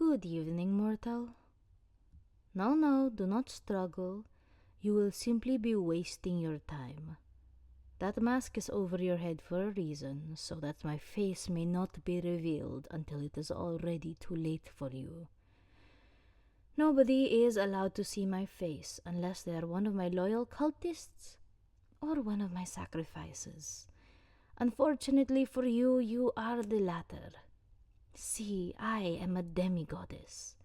Good evening, mortal. No, do not struggle. You will simply be wasting your time. That mask is over your head for a reason, so that my face may not be revealed until it is already too late for you. Nobody is allowed to see my face unless they are one of my loyal cultists or one of my sacrifices. Unfortunately for you, you are the latter. See, I am a demigoddess,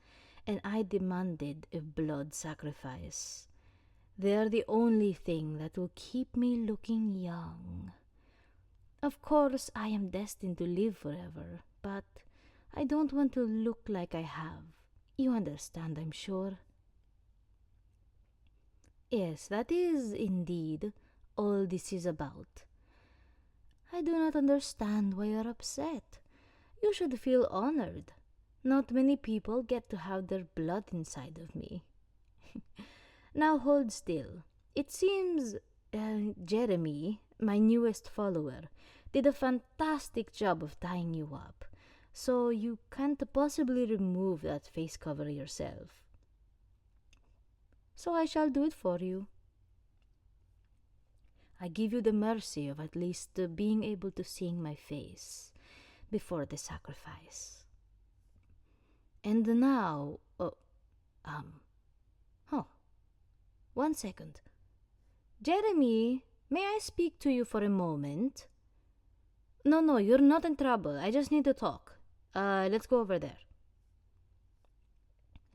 and I demanded a blood sacrifice. They are the only thing that will keep me looking young. Of course, I am destined to live forever, but I don't want to look like I have. You understand, I'm sure. Yes, that is indeed all this is about. I do not understand why you're upset. You should feel honored. Not many people get to have their blood inside of me. Now hold still. It seems Jeremy, my newest follower, did a fantastic job of tying you up, so you can't possibly remove that face cover yourself. So I shall do it for you. I give you the mercy of at least being able to see my face before the sacrifice. And now, one second. Jeremy, may I speak to you for a moment? No, you're not in trouble. I just need to talk. Let's go over there.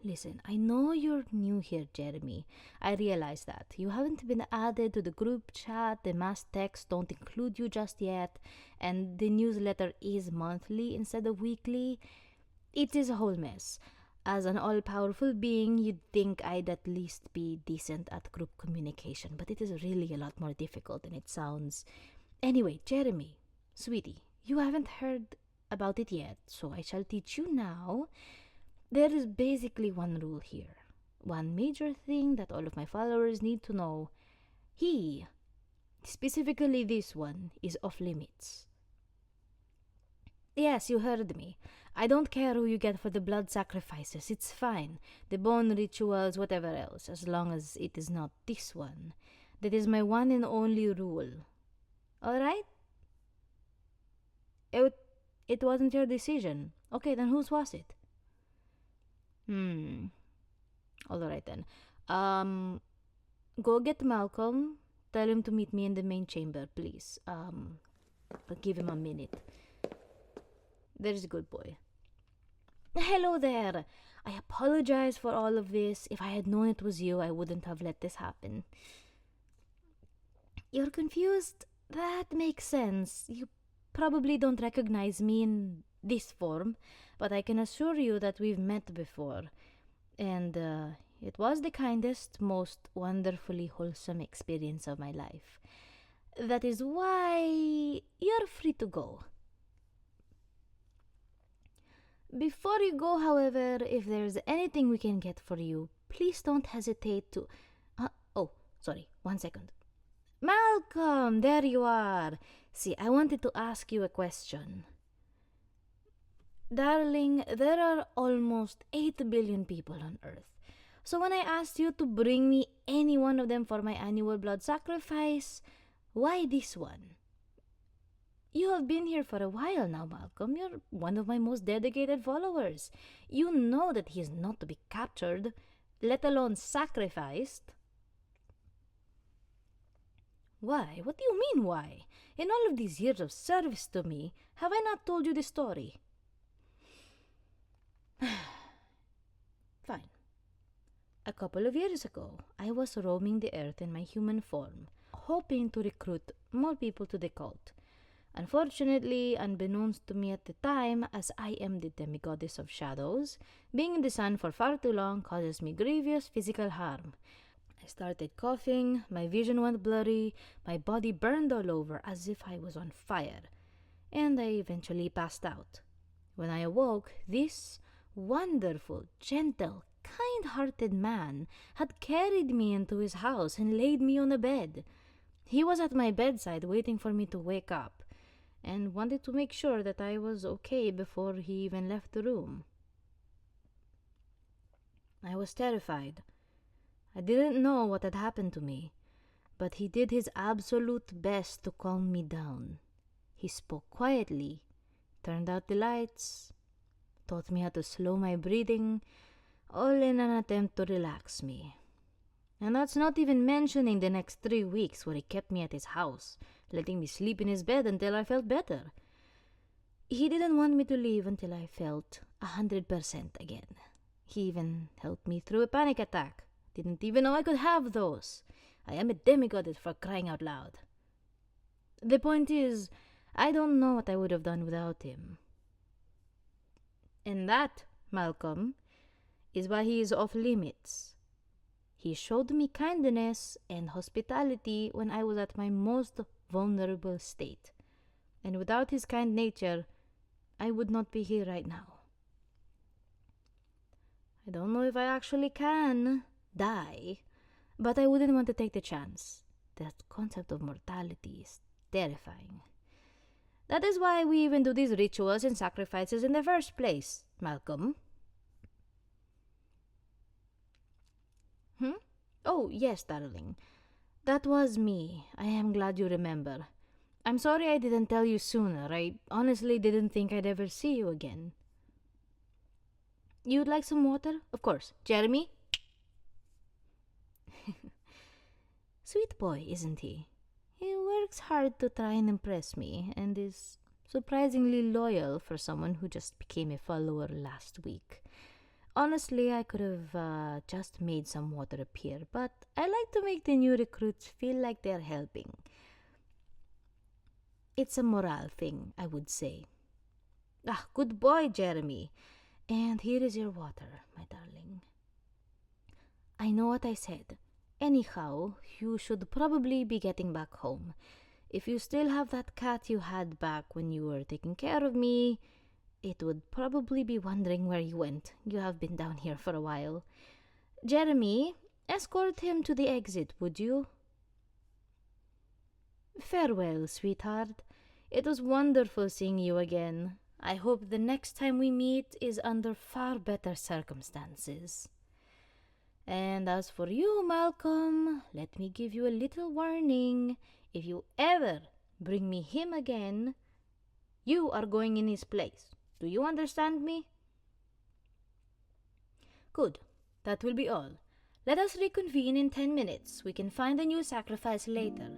Listen, I know you're new here, Jeremy. I realize that. You haven't been added to the group chat, the mass texts don't include you just yet, and the newsletter is monthly instead of weekly. It is a whole mess. As an all-powerful being, you'd think I'd at least be decent at group communication, but it is really a lot more difficult than it sounds. Anyway, Jeremy, sweetie, you haven't heard about it yet, so I shall teach you now. There is basically one rule here. One major thing that all of my followers need to know. He, specifically this one, is off limits. Yes, you heard me. I don't care who you get for the blood sacrifices. It's fine. The bone rituals, whatever else, as long as it is not this one. That is my one and only rule. Alright? It wasn't your decision. Okay, then whose was it? Alright then. Go get Malcolm. Tell him to meet me in the main chamber, please. I'll give him a minute. There's a good boy. Hello there. I apologize for all of this. If I had known it was you, I wouldn't have let this happen. You're confused? That makes sense. You probably don't recognize me in this form, but I can assure you that we've met before. And it was the kindest, most wonderfully wholesome experience of my life. That is why you're free to go. Before you go, however, if there's anything we can get for you, please don't hesitate to... sorry, 1 second. Malcolm, there you are. See, I wanted to ask you a question. Darling, there are almost 8 billion people on Earth. So when I asked you to bring me any one of them for my annual blood sacrifice, why this one? You have been here for a while now, Malcolm. You're one of my most dedicated followers. You know that he is not to be captured, let alone sacrificed. Why? What do you mean, why? In all of these years of service to me, have I not told you the story? Fine. A couple of years ago, I was roaming the earth in my human form, hoping to recruit more people to the cult. Unfortunately, unbeknownst to me at the time, as I am the demigoddess of shadows, being in the sun for far too long causes me grievous physical harm. I started coughing, my vision went blurry, my body burned all over as if I was on fire, and I eventually passed out. When I awoke, this wonderful, gentle, kind-hearted man had carried me into his house and laid me on a bed. He was at my bedside waiting for me to wake up, and wanted to make sure that I was okay before he even left the room. I was terrified. I didn't know what had happened to me, but he did his absolute best to calm me down. He spoke quietly, turned out the lights, taught me how to slow my breathing, all in an attempt to relax me. And that's not even mentioning the next 3 weeks where he kept me at his house, letting me sleep in his bed until I felt better. He didn't want me to leave until I felt 100% again. He even helped me through a panic attack. Didn't even know I could have those. I am a demigoddess, for crying out loud. The point is, I don't know what I would have done without him. And that, Malcolm, is why he is off limits. He showed me kindness and hospitality when I was at my most vulnerable state. And without his kind nature, I would not be here right now. I don't know if I actually can die, but I wouldn't want to take the chance. That concept of mortality is terrifying. That is why we even do these rituals and sacrifices in the first place, Malcolm. Oh, yes, darling. That was me. I am glad you remember. I'm sorry I didn't tell you sooner. I honestly didn't think I'd ever see you again. You'd like some water? Of course. Jeremy? Sweet boy, isn't he? He works hard to try and impress me and is surprisingly loyal for someone who just became a follower last week. Honestly, I could have just made some water appear, but I like to make the new recruits feel like they're helping. It's a morale thing, I would say. Good boy, Jeremy. And here is your water, my darling. I know what I said. Anyhow, you should probably be getting back home. If you still have that cat you had back when you were taking care of me, it would probably be wondering where you went. You have been down here for a while. Jeremy, escort him to the exit, would you? Farewell, sweetheart. It was wonderful seeing you again. I hope the next time we meet is under far better circumstances. And as for you, Malcolm, let me give you a little warning. If you ever bring me him again, you are going in his place. Do you understand me? Good. That will be all. Let us reconvene in 10 minutes. We can find a new sacrifice later.